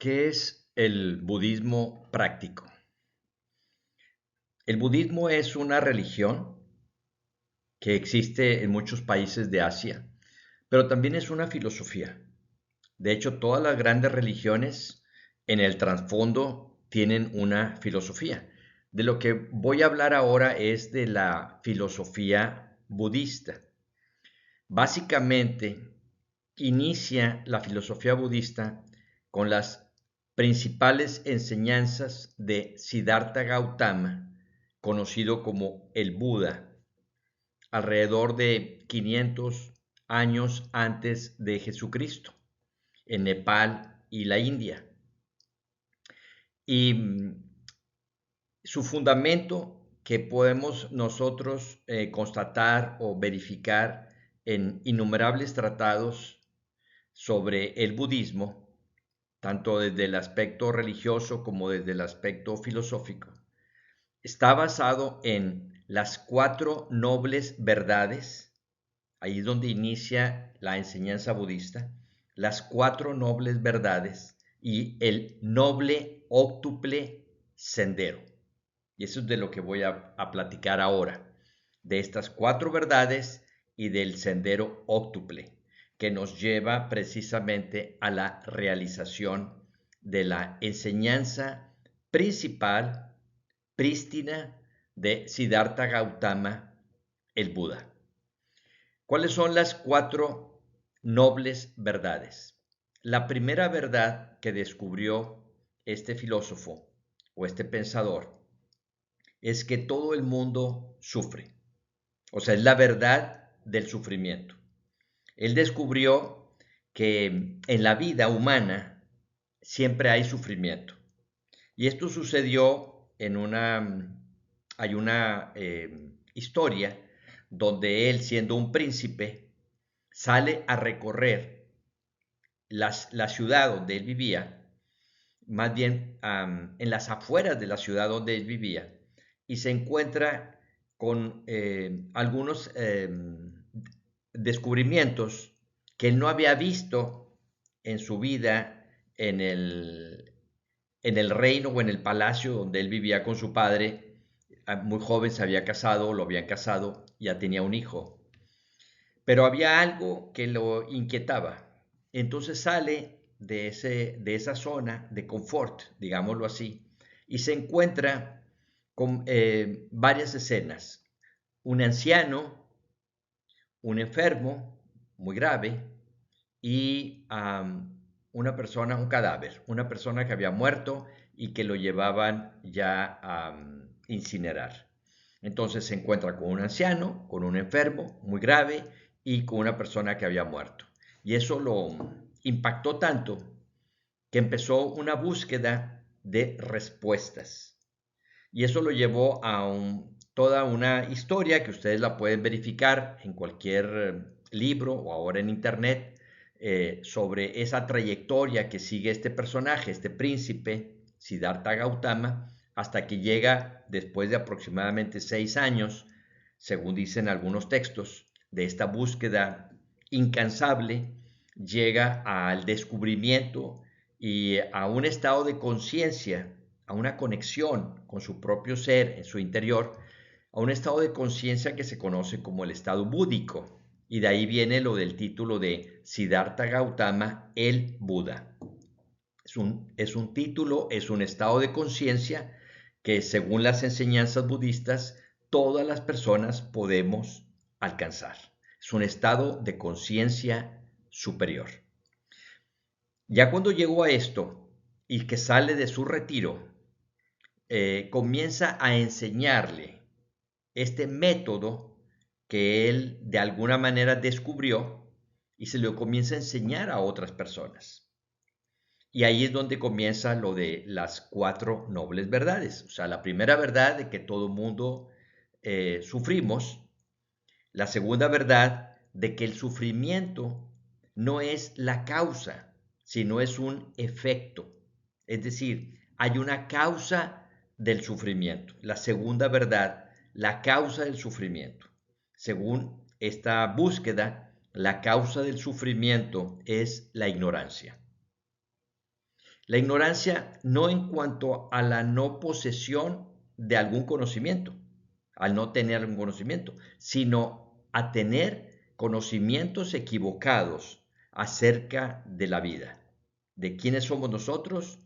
¿Qué es el budismo práctico? El budismo es una religión que existe en muchos países de Asia, pero también es una filosofía. De hecho, todas las grandes religiones en el trasfondo tienen una filosofía. De lo que voy a hablar ahora es de la filosofía budista. Básicamente, inicia la filosofía budista con las principales enseñanzas de Siddhartha Gautama, conocido como el Buda, alrededor de 500 años antes de Jesucristo, en Nepal y la India. Y su fundamento que podemos nosotros constatar o verificar en innumerables tratados sobre el budismo, tanto desde el aspecto religioso como desde el aspecto filosófico, está basado en las cuatro nobles verdades. Ahí es donde inicia la enseñanza budista, las cuatro nobles verdades y el noble óctuple sendero. Y eso es de lo que voy a platicar ahora, de estas cuatro verdades y del sendero óctuple, que nos lleva precisamente a la realización de la enseñanza principal, prístina, de Siddhartha Gautama, el Buda. ¿Cuáles son las cuatro nobles verdades? La primera verdad que descubrió este filósofo o este pensador es que todo el mundo sufre. O sea, es la verdad del sufrimiento. Él descubrió que en la vida humana siempre hay sufrimiento. Y esto sucedió hay una historia donde él, siendo un príncipe, sale a recorrer la ciudad donde él vivía, más bien en las afueras de la ciudad donde él vivía, y se encuentra con algunos descubrimientos que él no había visto en su vida en en el reino o en el palacio donde él vivía con su padre. Muy joven se había casado, lo habían casado, ya tenía un hijo, pero había algo que lo inquietaba. Entonces sale de esa zona de confort, digámoslo así, y se encuentra con varias escenas. Un anciano, un enfermo muy grave y una persona, un cadáver, una persona que había muerto y que lo llevaban ya a incinerar. Entonces se encuentra con un anciano, con un enfermo muy grave y con una persona que había muerto. Y eso lo impactó tanto que empezó una búsqueda de respuestas. Y eso lo llevó a toda una historia que ustedes la pueden verificar en cualquier libro o ahora en internet, sobre esa trayectoria que sigue este personaje, este príncipe, Siddhartha Gautama, hasta que llega, después de aproximadamente 6 años, según dicen algunos textos, de esta búsqueda incansable, llega al descubrimiento y a un estado de conciencia, a una conexión con su propio ser en su interior, a un estado de conciencia que se conoce como el estado búdico. Y de ahí viene lo del título de Siddhartha Gautama, el Buda. Es un título, es un estado de conciencia que, según las enseñanzas budistas, todas las personas podemos alcanzar. Es un estado de conciencia superior. Ya cuando llegó a esto y que sale de su retiro, comienza a enseñarle este método que él de alguna manera descubrió y se lo comienza a enseñar a otras personas. Y ahí es donde comienza lo de las cuatro nobles verdades. O sea, la primera verdad de que todo mundo sufrimos. La segunda verdad de que el sufrimiento no es la causa, sino es un efecto. Es decir, hay una causa del sufrimiento. La segunda verdad, la causa del sufrimiento. Según esta búsqueda, la causa del sufrimiento es la ignorancia. La ignorancia no en cuanto a la no posesión de algún conocimiento, al no tener algún conocimiento, sino a tener conocimientos equivocados acerca de la vida, de quiénes somos nosotros,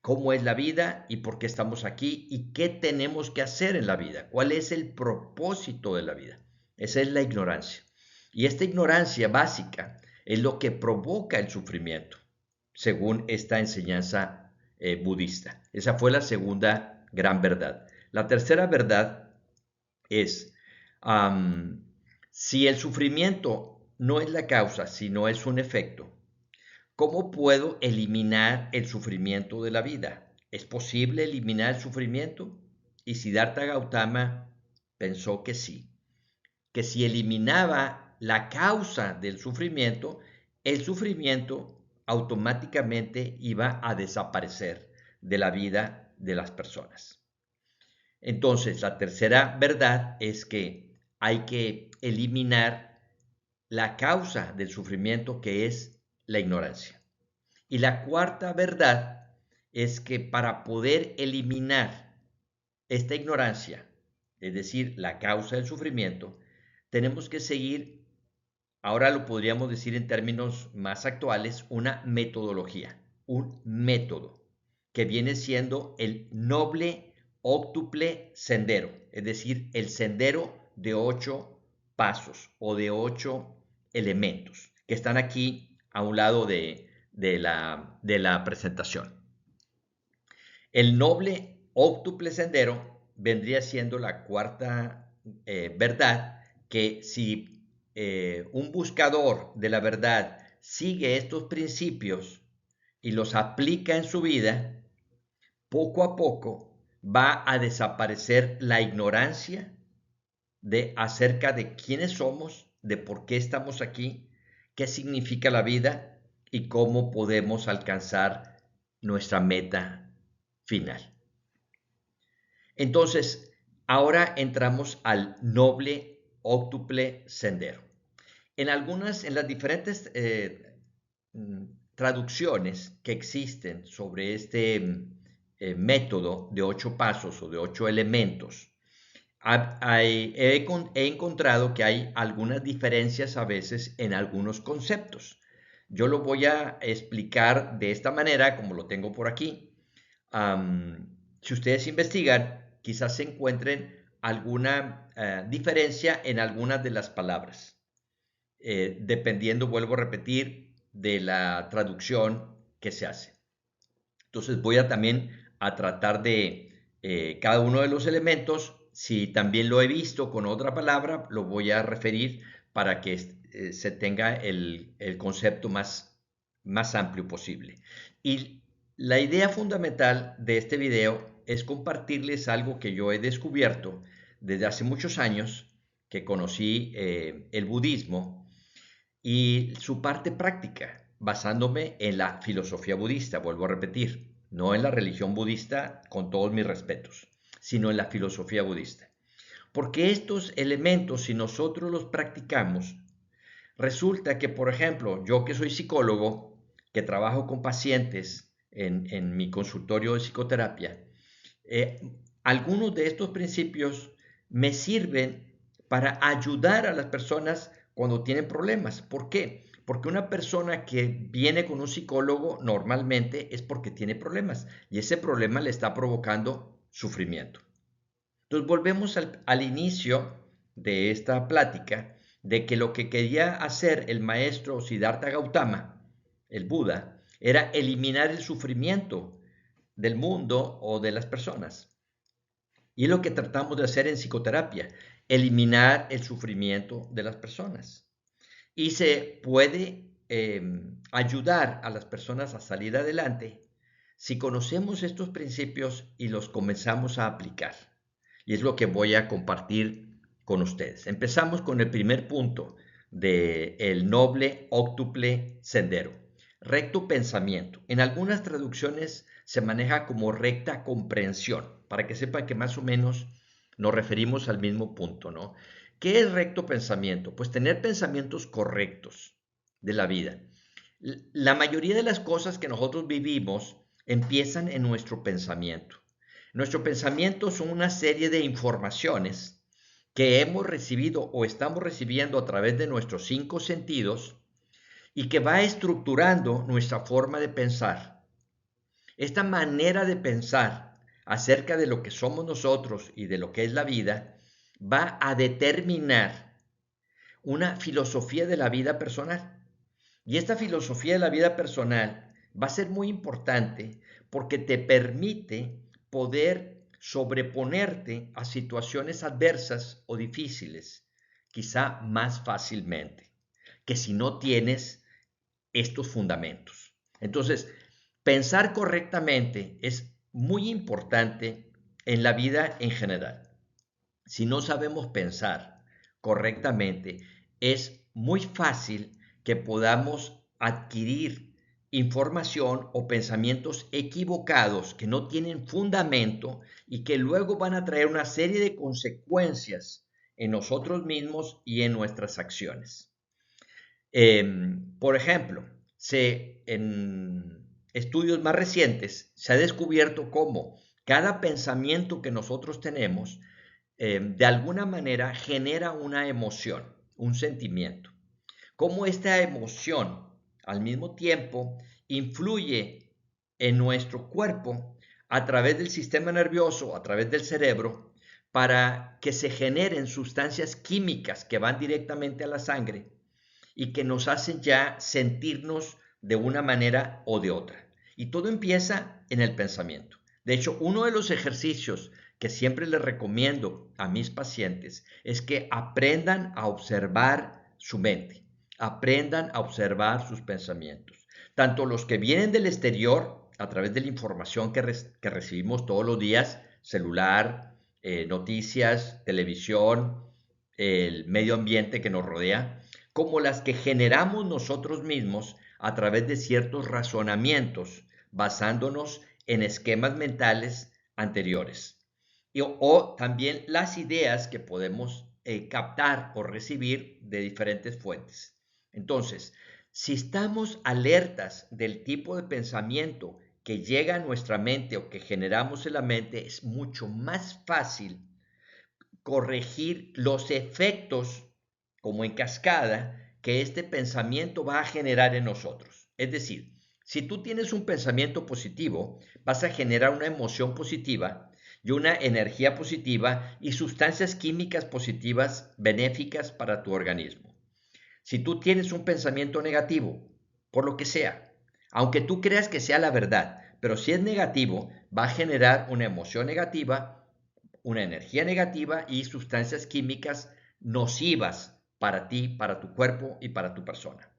cómo es la vida y por qué estamos aquí y qué tenemos que hacer en la vida, cuál es el propósito de la vida. Esa es la ignorancia. Y esta ignorancia básica es lo que provoca el sufrimiento, según esta enseñanza budista. Esa fue la segunda gran verdad. La tercera verdad es, si el sufrimiento no es la causa, sino es un efecto, ¿cómo puedo eliminar el sufrimiento de la vida? ¿Es posible eliminar el sufrimiento? Y Siddhartha Gautama pensó que si eliminaba la causa del sufrimiento, el sufrimiento automáticamente iba a desaparecer de la vida de las personas. Entonces, la tercera verdad es que hay que eliminar la causa del sufrimiento, que es la ignorancia. Y la cuarta verdad es que para poder eliminar esta ignorancia, es decir, la causa del sufrimiento, tenemos que seguir, ahora lo podríamos decir en términos más actuales, una metodología, un método, que viene siendo el noble óctuple sendero, es decir, el sendero de 8 pasos o de 8 elementos, que están aquí a un lado de la presentación. El noble óctuple sendero vendría siendo la cuarta verdad, que si un buscador de la verdad sigue estos principios y los aplica en su vida, poco a poco va a desaparecer la ignorancia acerca de quiénes somos, de por qué estamos aquí, qué significa la vida y cómo podemos alcanzar nuestra meta final. Entonces, ahora entramos al noble óctuple sendero. En las diferentes traducciones que existen sobre este método de 8 pasos o de 8 elementos, he encontrado que hay algunas diferencias a veces en algunos conceptos. Yo lo voy a explicar de esta manera, como lo tengo por aquí. Si ustedes investigan, quizás se encuentren alguna diferencia en algunas de las palabras, dependiendo, vuelvo a repetir, de la traducción que se hace. Entonces voy a también a tratar de cada uno de los elementos. Si también lo he visto con otra palabra, lo voy a referir para que se tenga el concepto más amplio posible. Y la idea fundamental de este video es compartirles algo que yo he descubierto desde hace muchos años, que conocí el budismo y su parte práctica, basándome en la filosofía budista, vuelvo a repetir, no en la religión budista, con todos mis respetos, sino en la filosofía budista. Porque estos elementos, si nosotros los practicamos, resulta que, por ejemplo, yo que soy psicólogo, que trabajo con pacientes en mi consultorio de psicoterapia, algunos de estos principios me sirven para ayudar a las personas cuando tienen problemas. ¿Por qué? Porque una persona que viene con un psicólogo normalmente es porque tiene problemas y ese problema le está provocando sufrimiento. Entonces volvemos al inicio de esta plática, de que lo que quería hacer el maestro Siddhartha Gautama, el Buda, era eliminar el sufrimiento del mundo o de las personas. Y es lo que tratamos de hacer en psicoterapia, eliminar el sufrimiento de las personas. Y se puede ayudar a las personas a salir adelante si conocemos estos principios y los comenzamos a aplicar. Y es lo que voy a compartir con ustedes. Empezamos con el primer punto del noble óctuple sendero. Recto pensamiento. En algunas traducciones se maneja como recta comprensión, para que sepan que más o menos nos referimos al mismo punto, ¿no? ¿Qué es recto pensamiento? Pues tener pensamientos correctos de la vida. La mayoría de las cosas que nosotros vivimos empiezan en nuestro pensamiento. Nuestro pensamiento son una serie de informaciones que hemos recibido o estamos recibiendo a través de nuestros 5 sentidos y que va estructurando nuestra forma de pensar. Esta manera de pensar acerca de lo que somos nosotros y de lo que es la vida va a determinar una filosofía de la vida personal. Y esta filosofía de la vida personal va a ser muy importante porque te permite poder sobreponerte a situaciones adversas o difíciles, quizá más fácilmente, que si no tienes estos fundamentos. Entonces, pensar correctamente es muy importante en la vida en general. Si no sabemos pensar correctamente, es muy fácil que podamos adquirir información o pensamientos equivocados que no tienen fundamento y que luego van a traer una serie de consecuencias en nosotros mismos y en nuestras acciones. Por ejemplo, en estudios más recientes se ha descubierto cómo cada pensamiento que nosotros tenemos de alguna manera genera una emoción, un sentimiento. Cómo esta emoción al mismo tiempo influye en nuestro cuerpo a través del sistema nervioso, a través del cerebro, para que se generen sustancias químicas que van directamente a la sangre y que nos hacen ya sentirnos de una manera o de otra. Y todo empieza en el pensamiento. De hecho, uno de los ejercicios que siempre les recomiendo a mis pacientes es que aprendan a observar su mente, aprendan a observar sus pensamientos, tanto los que vienen del exterior a través de la información que recibimos todos los días, celular, noticias, televisión, el medio ambiente que nos rodea, como las que generamos nosotros mismos a través de ciertos razonamientos, basándonos en esquemas mentales anteriores. O también las ideas que podemos captar o recibir de diferentes fuentes. Entonces, si estamos alertas del tipo de pensamiento que llega a nuestra mente o que generamos en la mente, es mucho más fácil corregir los efectos, como en cascada, que este pensamiento va a generar en nosotros. Es decir, si tú tienes un pensamiento positivo, vas a generar una emoción positiva y una energía positiva y sustancias químicas positivas benéficas para tu organismo. Si tú tienes un pensamiento negativo, por lo que sea, aunque tú creas que sea la verdad, pero si es negativo, va a generar una emoción negativa, una energía negativa y sustancias químicas nocivas para ti, para tu cuerpo y para tu persona.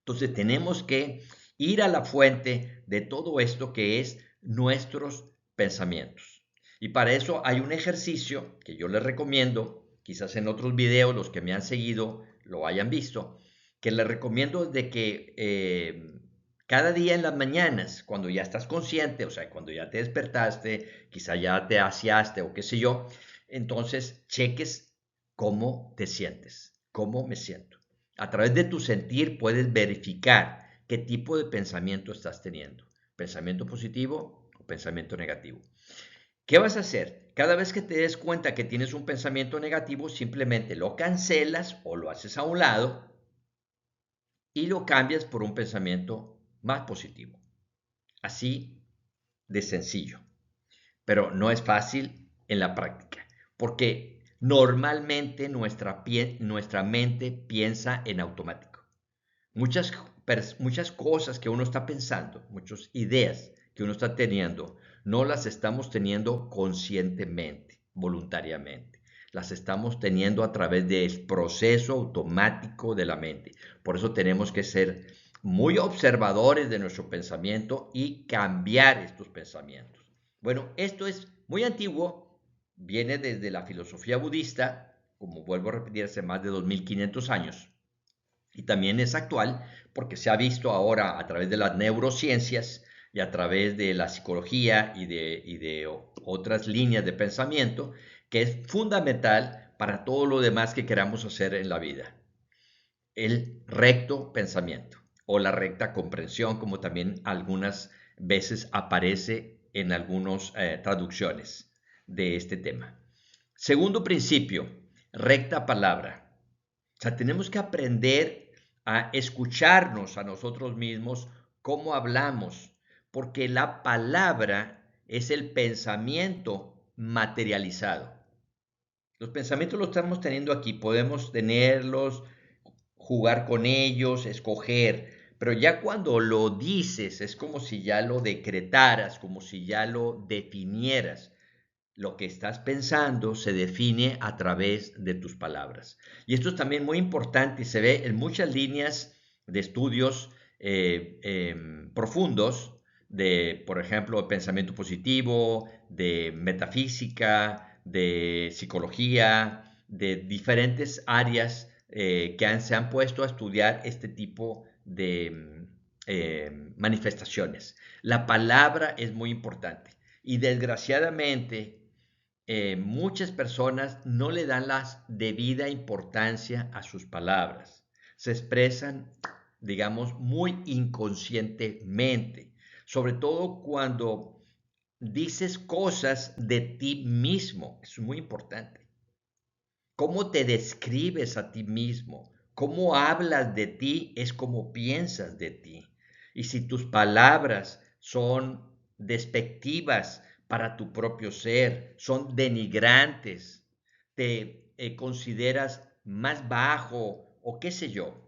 Entonces tenemos que ir a la fuente de todo esto que es nuestros pensamientos. Y para eso hay un ejercicio que yo les recomiendo, quizás en otros videos los que me han seguido lo hayan visto, que les recomiendo de que cada día en las mañanas, cuando ya estás consciente, o sea, cuando ya te despertaste, quizá ya te aseaste o qué sé yo, entonces cheques cómo te sientes, cómo me siento. A través de tu sentir puedes verificar qué tipo de pensamiento estás teniendo. ¿Pensamiento positivo o pensamiento negativo? ¿Qué vas a hacer? Cada vez que te des cuenta que tienes un pensamiento negativo, simplemente lo cancelas o lo haces a un lado y lo cambias por un pensamiento más positivo. Así de sencillo. Pero no es fácil en la práctica, porque normalmente nuestra mente piensa en automático. Muchas, muchas cosas que uno está pensando, muchas ideas que uno está teniendo, no las estamos teniendo conscientemente, voluntariamente. Las estamos teniendo a través del proceso automático de la mente. Por eso tenemos que ser muy observadores de nuestro pensamiento y cambiar estos pensamientos. Bueno, esto es muy antiguo, viene desde la filosofía budista, como vuelvo a repetir, hace más de 2500 años. Y también es actual porque se ha visto ahora a través de las neurociencias y a través de la psicología y de otras líneas de pensamiento que es fundamental para todo lo demás que queramos hacer en la vida. El recto pensamiento o la recta comprensión, como también algunas veces aparece en algunas traducciones de este tema. Segundo principio, recta palabra. O sea, tenemos que aprender a escucharnos a nosotros mismos cómo hablamos, porque la palabra es el pensamiento materializado. Los pensamientos los estamos teniendo aquí, podemos tenerlos, jugar con ellos, escoger, pero ya cuando lo dices es como si ya lo decretaras, como si ya lo definieras. Lo que estás pensando se define a través de tus palabras. Y esto es también muy importante y se ve en muchas líneas de estudios profundos de, por ejemplo, pensamiento positivo, de metafísica, de psicología, de diferentes áreas se han puesto a estudiar este tipo de manifestaciones. La palabra es muy importante y desgraciadamente muchas personas no le dan la debida importancia a sus palabras. Se expresan, digamos, muy inconscientemente, sobre todo cuando dices cosas de ti mismo. Eso es muy importante. ¿Cómo te describes a ti mismo? ¿Cómo hablas de ti? Es como piensas de ti. Y si tus palabras son despectivas para tu propio ser, son denigrantes, te consideras más bajo o qué sé yo,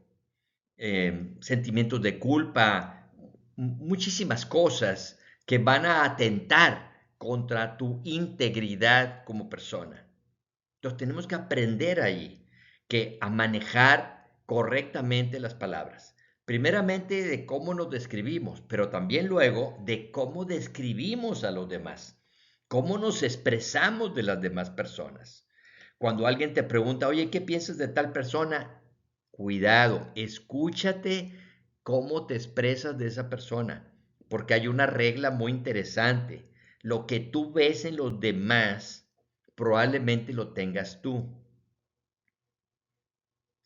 sentimientos de culpa, muchísimas cosas que van a atentar contra tu integridad como persona. Entonces tenemos que aprender ahí que a manejar correctamente las palabras. Primeramente de cómo nos describimos, pero también luego de cómo describimos a los demás, cómo nos expresamos de las demás personas. Cuando alguien te pregunta, oye, ¿qué piensas de tal persona? Cuidado, escúchate cómo te expresas de esa persona, porque hay una regla muy interesante. Lo que tú ves en los demás, probablemente lo tengas tú.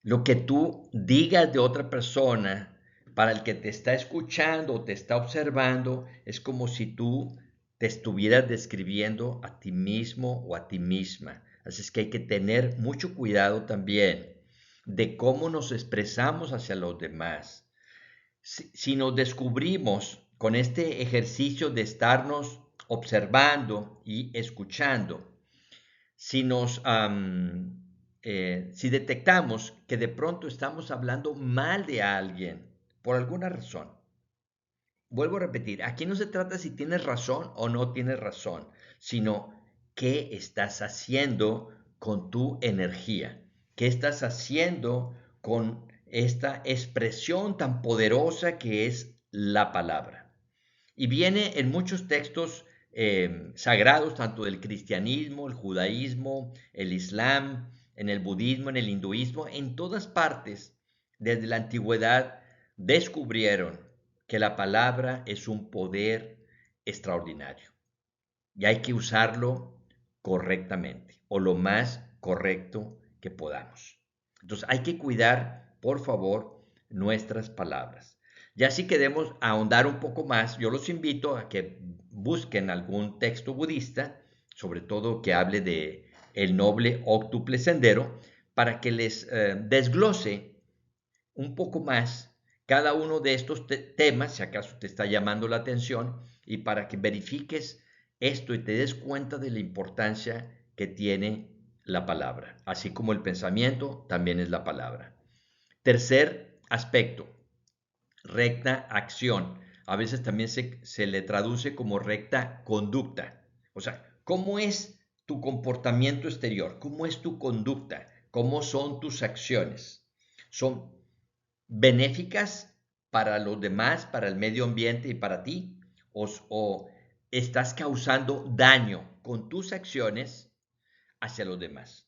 Lo que tú digas de otra persona, para el que te está escuchando o te está observando, es como si tú te estuvieras describiendo a ti mismo o a ti misma. Así es que hay que tener mucho cuidado también de cómo nos expresamos hacia los demás. Si nos descubrimos con este ejercicio de estarnos observando y escuchando, si si detectamos que de pronto estamos hablando mal de alguien por alguna razón, vuelvo a repetir, aquí no se trata si tienes razón o no tienes razón, sino qué estás haciendo con tu energía, qué estás haciendo con esta expresión tan poderosa que es la palabra. Y viene en muchos textos sagrados, tanto del cristianismo, el judaísmo, el islam, en el budismo, en el hinduismo, en todas partes, desde la antigüedad, descubrieron que la palabra es un poder extraordinario y hay que usarlo correctamente o lo más correcto que podamos. Entonces hay que cuidar, por favor, nuestras palabras. Ya si queremos ahondar un poco más, yo los invito a que busquen algún texto budista, sobre todo que hable de el noble óctuple sendero, para que les desglose un poco más cada uno de estos temas, si acaso te está llamando la atención, y para que verifiques esto y te des cuenta de la importancia que tiene la palabra, así como el pensamiento también es la palabra. Tercer aspecto, recta acción. A veces también se le traduce como recta conducta. O sea, ¿cómo es tu comportamiento exterior? ¿Cómo es tu conducta? ¿Cómo son tus acciones? ¿Son benéficas para los demás, para el medio ambiente y para ti? ¿O estás causando daño con tus acciones hacia los demás?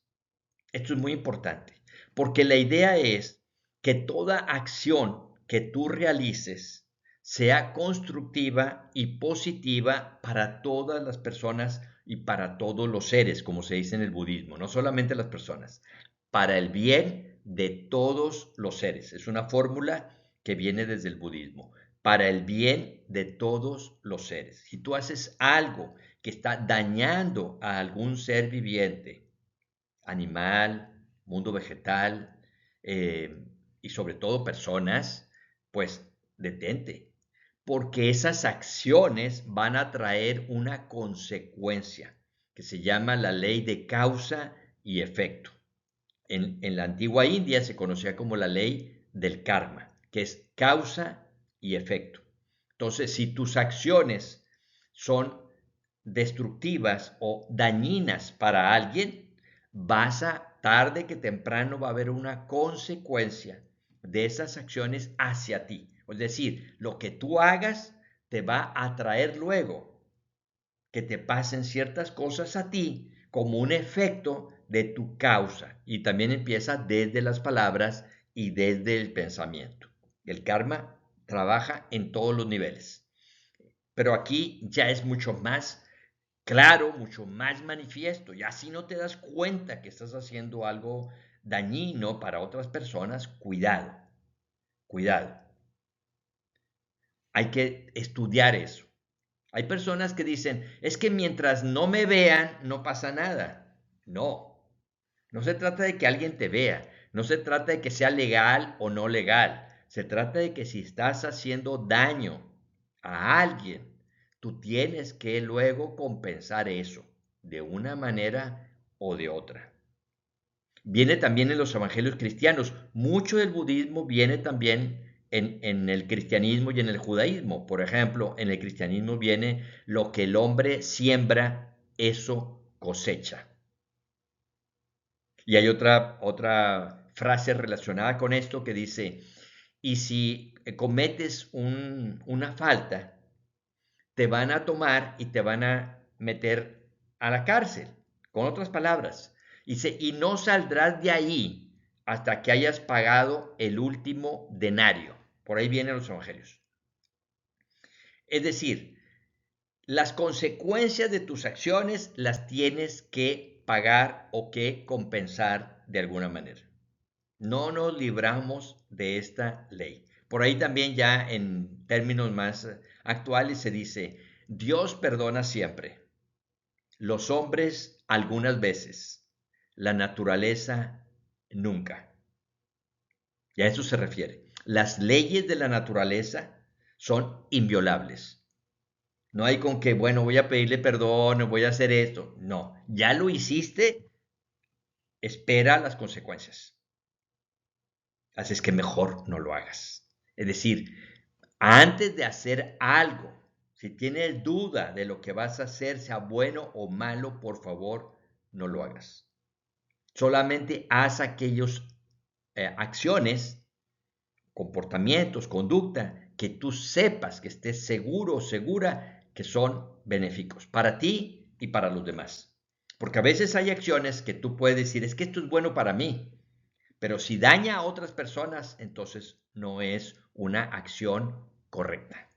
Esto es muy importante, porque la idea es que toda acción que tú realices sea constructiva y positiva para todas las personas y para todos los seres, como se dice en el budismo, no solamente las personas, para el bien de todos los seres. Es una fórmula que viene desde el budismo, para el bien de todos los seres. Si tú haces algo que está dañando a algún ser viviente, animal, mundo vegetal, y sobre todo personas, pues detente, porque esas acciones van a traer una consecuencia que se llama la ley de causa y efecto. En la antigua India se conocía como la ley del karma, que es causa y efecto. Entonces, si tus acciones son destructivas o dañinas para alguien, tarde que temprano va a haber una consecuencia de esas acciones hacia ti. Es decir, lo que tú hagas te va a traer luego que te pasen ciertas cosas a ti como un efecto de tu causa. Y también empieza desde las palabras y desde el pensamiento. El karma trabaja en todos los niveles. Pero aquí ya es mucho más claro, mucho más manifiesto. Y así no te das cuenta que estás haciendo algo dañino para otras personas. Cuidado, cuidado. Hay que estudiar eso. Hay personas que dicen, es que mientras no me vean, no pasa nada. No, no se trata de que alguien te vea, no se trata de que sea legal o no legal, se trata de que si estás haciendo daño a alguien, tú tienes que luego compensar eso de una manera o de otra. Viene también en los evangelios cristianos. Mucho del budismo viene también en el cristianismo y en el judaísmo. Por ejemplo, en el cristianismo viene lo que el hombre siembra, eso cosecha. Y hay otra frase relacionada con esto que dice, y si cometes una falta, te van a tomar y te van a meter a la cárcel. Con otras palabras, dice, y no saldrás de ahí hasta que hayas pagado el último denario. Por ahí vienen los evangelios. Es decir, las consecuencias de tus acciones las tienes que pagar o que compensar de alguna manera. No nos libramos de esta ley. Por ahí también ya en términos más actuales se dice, Dios perdona siempre, los hombres algunas veces, la naturaleza nunca. Y a eso se refiere. Las leyes de la naturaleza son inviolables. No hay con que, bueno, voy a pedirle perdón, voy a hacer esto. No, ya lo hiciste, espera las consecuencias. Así es que mejor no lo hagas. Es decir, antes de hacer algo, si tienes duda de lo que vas a hacer, sea bueno o malo, por favor, no lo hagas. Solamente haz aquellas acciones, comportamientos, conducta, que tú sepas, que estés seguro o segura que son benéficos para ti y para los demás. Porque a veces hay acciones que tú puedes decir, es que esto es bueno para mí, pero si daña a otras personas, entonces no es una acción correcta.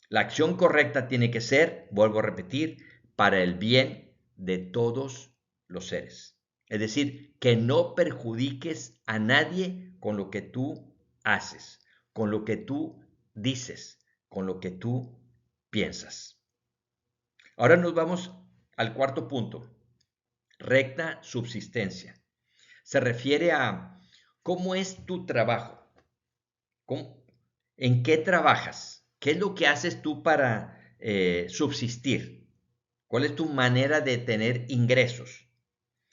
La acción correcta tiene que ser, vuelvo a repetir, para el bien de todos los seres. Es decir, que no perjudiques a nadie con lo que tú haces, con lo que tú dices, con lo que tú piensas. Ahora nos vamos al cuarto punto, recta subsistencia. Se refiere a cómo es tu trabajo, en qué trabajas, qué es lo que haces tú para subsistir, cuál es tu manera de tener ingresos.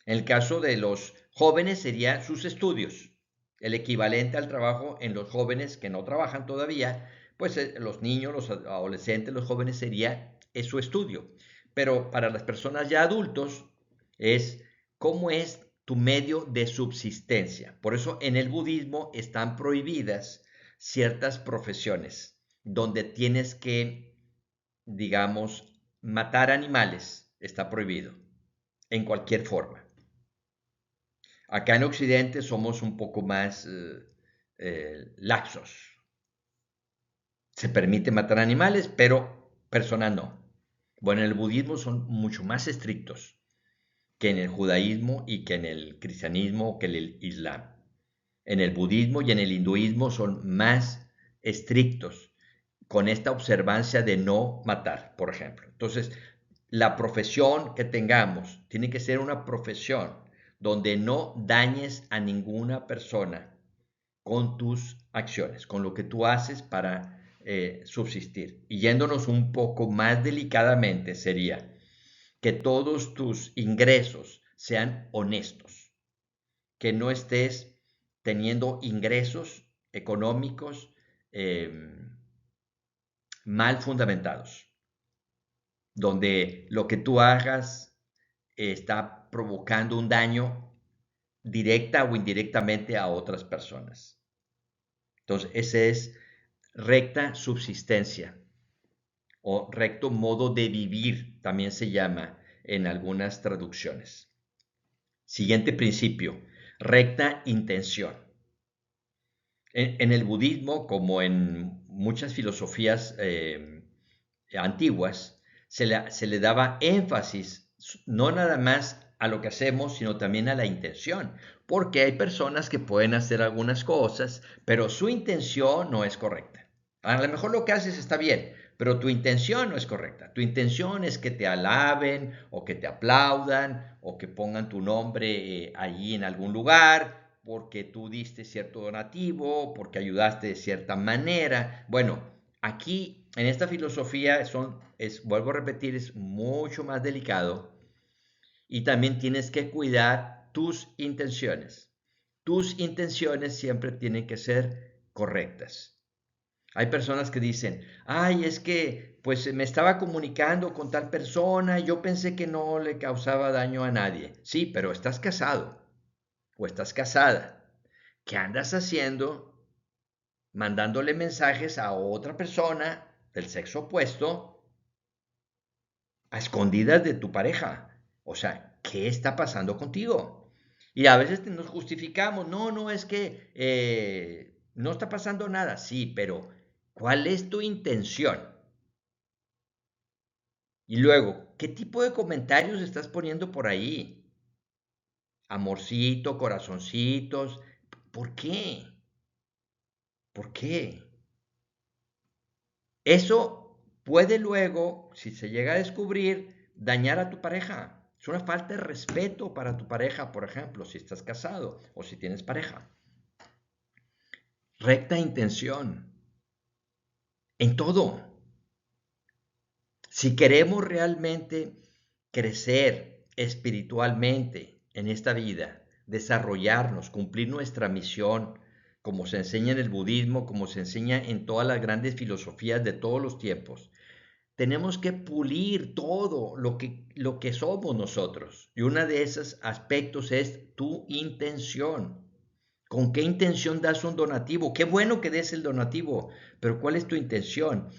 En el caso de los jóvenes sería sus estudios, el equivalente al trabajo en los jóvenes que no trabajan todavía, pues los niños, los adolescentes, los jóvenes es su estudio. Pero para las personas ya adultos es cómo es tu medio de subsistencia. Por eso en el budismo están prohibidas ciertas profesiones donde tienes que, digamos, matar animales. Está prohibido en cualquier forma. Acá en Occidente somos un poco más laxos. Se permite matar animales, pero personas no. Bueno, en el budismo son mucho más estrictos que en el judaísmo y que en el cristianismo o que en el islam. En el budismo y en el hinduismo son más estrictos con esta observancia de no matar, por ejemplo. Entonces, la profesión que tengamos tiene que ser una profesión donde no dañes a ninguna persona con tus acciones, con lo que tú haces para subsistir. Y yéndonos un poco más delicadamente sería que todos tus ingresos sean honestos, que no estés teniendo ingresos económicos eh, mal fundamentados, donde lo que tú hagas está provocando un daño directa o indirectamente a otras personas. Entonces, ese es recta subsistencia o recto modo de vivir, también se llama en algunas traducciones. Siguiente principio, recta intención. En el budismo, como en muchas filosofías antiguas, se le daba énfasis no nada más a lo que hacemos, sino también a la intención, porque hay personas que pueden hacer algunas cosas, pero su intención no es correcta. A lo mejor lo que haces está bien, pero tu intención no es correcta. Tu intención es que te alaben o que te aplaudan o que pongan tu nombre allí en algún lugar porque tú diste cierto donativo, porque ayudaste de cierta manera. Bueno, aquí en esta filosofía vuelvo a repetir, es mucho más delicado y también tienes que cuidar tus intenciones. Tus intenciones siempre tienen que ser correctas. Hay personas que dicen, ay, es que pues me estaba comunicando con tal persona, yo pensé que no le causaba daño a nadie. Sí, pero estás casado o estás casada. ¿Qué andas haciendo mandándole mensajes a otra persona del sexo opuesto a escondidas de tu pareja? O sea, ¿qué está pasando contigo? Y a veces nos justificamos, no, no, es que no está pasando nada. Sí, pero ¿cuál es tu intención? Y luego, ¿qué tipo de comentarios estás poniendo por ahí? Amorcito, corazoncitos. ¿Por qué? ¿Por qué? Eso puede luego, si se llega a descubrir, dañar a tu pareja. Es una falta de respeto para tu pareja, por ejemplo, si estás casado o si tienes pareja. Recta intención en todo. Si queremos realmente crecer espiritualmente en esta vida, desarrollarnos, cumplir nuestra misión, como se enseña en el budismo, como se enseña en todas las grandes filosofías de todos los tiempos, tenemos que pulir todo lo que somos nosotros. Y uno de esos aspectos es tu intención. ¿Con qué intención das un donativo? Qué bueno que des el donativo, pero ¿cuál es tu intención?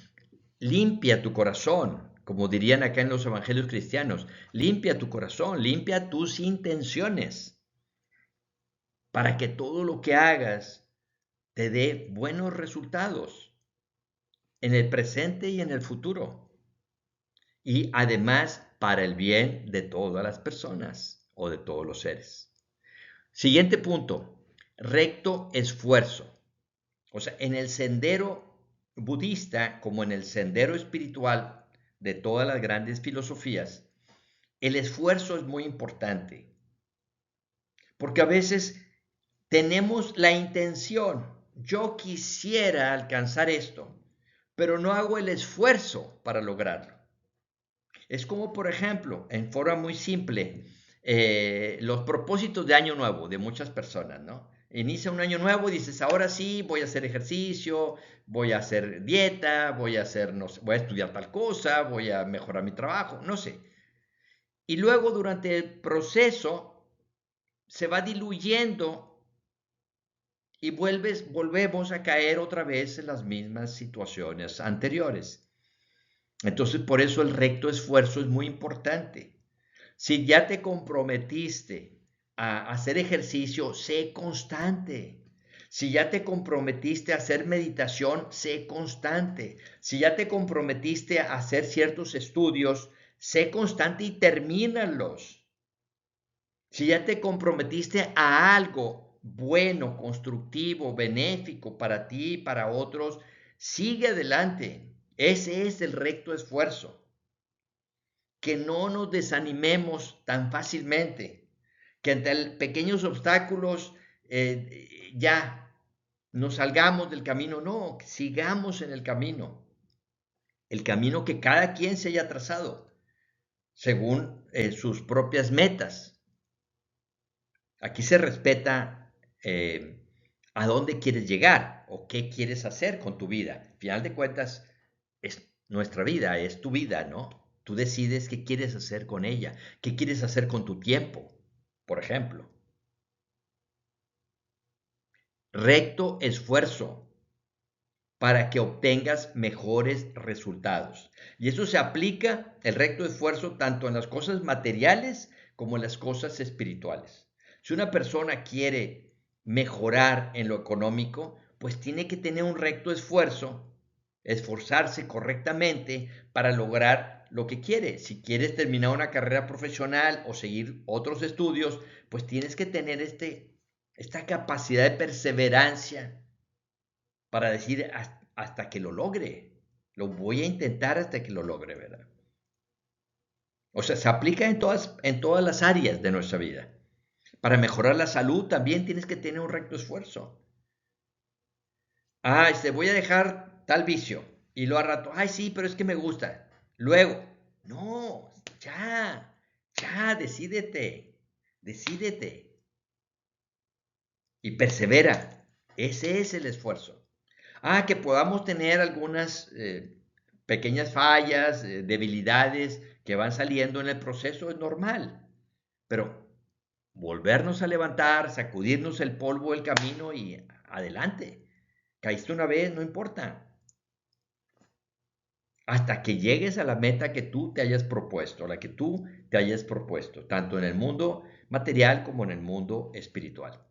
Limpia tu corazón, como dirían acá en los evangelios cristianos. Limpia tu corazón, limpia tus intenciones, para que todo lo que hagas te dé buenos resultados en el presente y en el futuro. Y además para el bien de todas las personas o de todos los seres. Siguiente punto, recto esfuerzo. O sea, en el sendero budista como en el sendero espiritual de todas las grandes filosofías, el esfuerzo es muy importante. Porque a veces tenemos la intención, yo quisiera alcanzar esto, pero no hago el esfuerzo para lograrlo. Es como, por ejemplo, en forma muy simple, los propósitos de año nuevo de muchas personas, ¿no? Inicia un año nuevo y dices, ahora sí, voy a hacer ejercicio, voy a hacer dieta, voy a hacer, no sé, voy a estudiar tal cosa, voy a mejorar mi trabajo, no sé. Y luego durante el proceso se va diluyendo y volvemos a caer otra vez en las mismas situaciones anteriores. Entonces, por eso el recto esfuerzo es muy importante. Si ya te comprometiste a hacer ejercicio, sé constante. Si ya te comprometiste a hacer meditación, sé constante. Si ya te comprometiste a hacer ciertos estudios, sé constante y termínalos. Si ya te comprometiste a algo bueno, constructivo, benéfico para ti y para otros, Sigue adelante. Ese es el recto esfuerzo. Que no nos desanimemos tan fácilmente, que ante pequeños obstáculos ya nos salgamos del camino. No, que sigamos en el camino que cada quien se haya trazado, según sus propias metas. Aquí se respeta a dónde quieres llegar o qué quieres hacer con tu vida. Al final de cuentas, es nuestra vida, es tu vida, ¿no? Tú decides qué quieres hacer con ella, qué quieres hacer con tu tiempo, por ejemplo. Recto esfuerzo para que obtengas mejores resultados. Y eso se aplica, el recto esfuerzo, tanto en las cosas materiales como en las cosas espirituales. Si una persona quiere mejorar en lo económico, pues tiene que tener un recto esfuerzo, esforzarse correctamente para lograr lo que quiere. Si quieres terminar una carrera profesional o seguir otros estudios, pues tienes que tener esta capacidad de perseverancia para decir hasta que lo logre. Lo voy a intentar hasta que lo logre, ¿verdad? O sea, se aplica en todas las áreas de nuestra vida. Para mejorar la salud también tienes que tener un recto esfuerzo. Voy a dejar tal vicio. Y luego a rato, sí, pero es que me gusta. Luego, no, ya, decídete. Y persevera. Ese es el esfuerzo. Que podamos tener algunas pequeñas fallas, debilidades que van saliendo en el proceso es normal, pero volvernos a levantar, sacudirnos el polvo del camino y adelante. Caíste una vez, no importa. Hasta que llegues a la meta que tú te hayas propuesto, la que tú te hayas propuesto, tanto en el mundo material como en el mundo espiritual.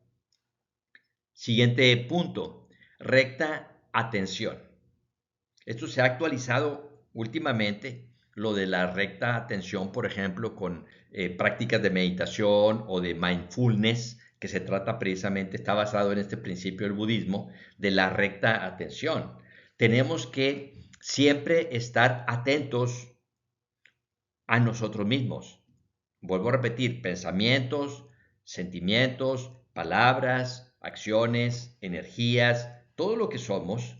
Siguiente punto, recta atención. Esto se ha actualizado últimamente, lo de la recta atención, por ejemplo, con prácticas de meditación o de mindfulness, que se trata precisamente, está basado en este principio del budismo, de la recta atención. Tenemos que siempre estar atentos a nosotros mismos. Vuelvo a repetir, pensamientos, sentimientos, palabras, acciones, energías, todo lo que somos,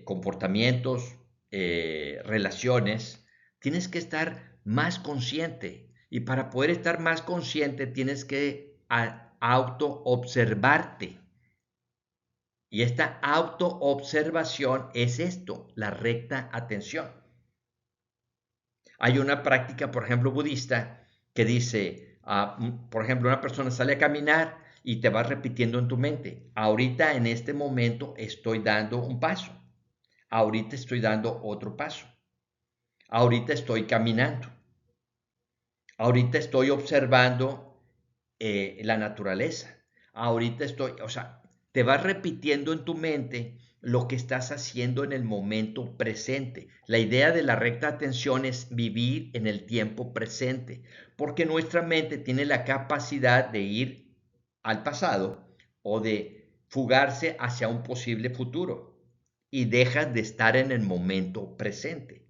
comportamientos, relaciones, tienes que estar más consciente. Y para poder estar más consciente tienes que auto-observarte. Y esta auto-observación es esto, la recta atención. Hay una práctica, por ejemplo, budista, que dice, por ejemplo, una persona sale a caminar y te va repitiendo en tu mente, ahorita en este momento estoy dando un paso. Ahorita estoy dando otro paso. Ahorita estoy caminando. Ahorita estoy observando la naturaleza. Ahorita o sea, te vas repitiendo en tu mente lo que estás haciendo en el momento presente. La idea de la recta atención es vivir en el tiempo presente, porque nuestra mente tiene la capacidad de ir al pasado o de fugarse hacia un posible futuro y dejas de estar en el momento presente.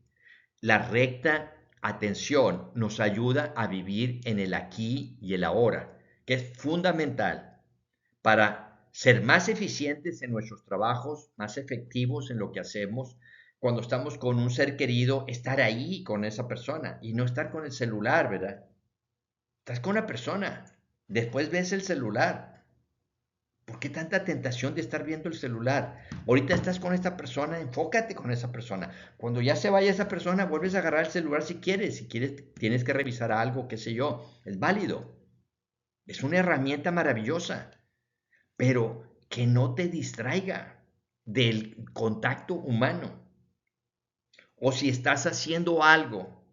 La recta atención nos ayuda a vivir en el aquí y el ahora, que es fundamental para ser más eficientes en nuestros trabajos, más efectivos en lo que hacemos. Cuando estamos con un ser querido, estar ahí con esa persona y no estar con el celular, ¿verdad? Estás con la persona, después ves el celular. ¿Por qué tanta tentación de estar viendo el celular? Ahorita estás con esta persona, enfócate con esa persona. Cuando ya se vaya esa persona, vuelves a agarrar el celular si quieres. Si quieres, tienes que revisar algo, qué sé yo. Es válido. Es una herramienta maravillosa, pero que no te distraiga del contacto humano. O si estás haciendo algo,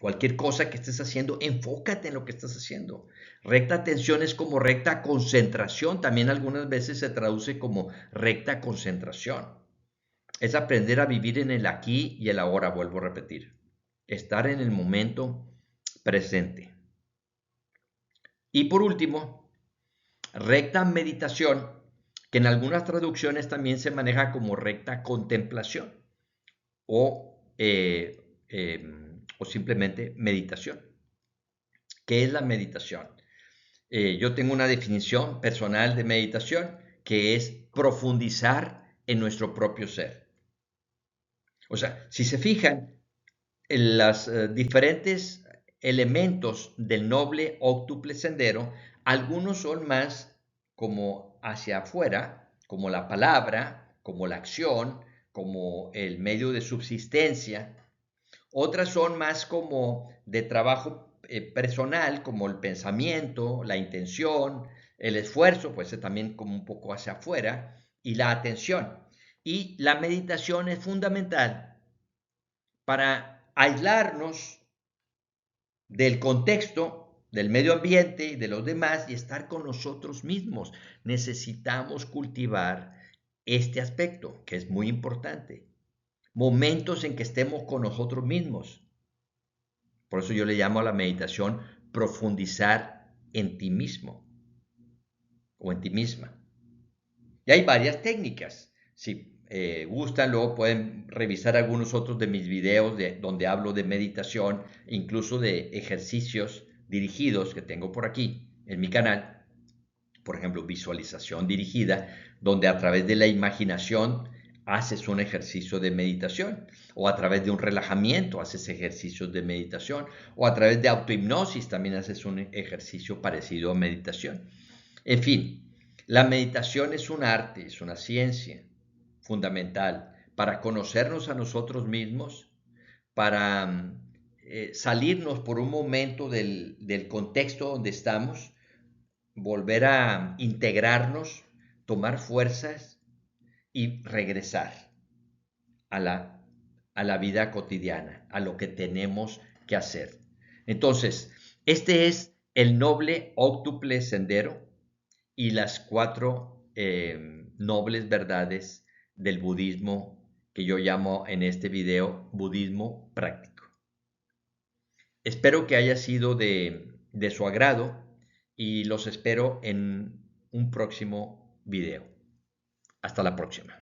cualquier cosa que estés haciendo, enfócate en lo que estás haciendo. Recta atención es como recta concentración. También algunas veces se traduce como recta concentración. Es aprender a vivir en el aquí y el ahora, vuelvo a repetir. Estar en el momento presente. Y por último, recta meditación que en algunas traducciones también se maneja como recta contemplación o simplemente meditación. ¿Qué es la meditación? Yo tengo una definición personal de meditación que es profundizar en nuestro propio ser. O sea, si se fijan, en los diferentes elementos del noble óctuple sendero, algunos son más como hacia afuera, como la palabra, como la acción, como el medio de subsistencia. Otras son más como de trabajo personal, como el pensamiento, la intención, el esfuerzo, pues también como un poco hacia afuera, y la atención. Y la meditación es fundamental para aislarnos del contexto, del medio ambiente y de los demás y estar con nosotros mismos. Necesitamos cultivar este aspecto que es muy importante. Momentos en que estemos con nosotros mismos. Por eso yo le llamo a la meditación profundizar en ti mismo o en ti misma. Y hay varias técnicas. Si gustan, luego pueden revisar algunos otros de mis videos donde hablo de meditación, incluso de ejercicios dirigidos que tengo por aquí en mi canal. Por ejemplo, visualización dirigida, donde a través de la imaginación haces un ejercicio de meditación, o a través de un relajamiento haces ejercicios de meditación, o a través de autohipnosis también haces un ejercicio parecido a meditación. En fin, la meditación es un arte, es una ciencia fundamental para conocernos a nosotros mismos, para salirnos por un momento del contexto donde estamos, volver a integrarnos, tomar fuerzas y regresar a la vida cotidiana, a lo que tenemos que hacer. Entonces, este es el noble óctuple sendero y las cuatro nobles verdades del budismo que yo llamo en este video budismo práctico. Espero que haya sido de su agrado y los espero en un próximo video. Hasta la próxima.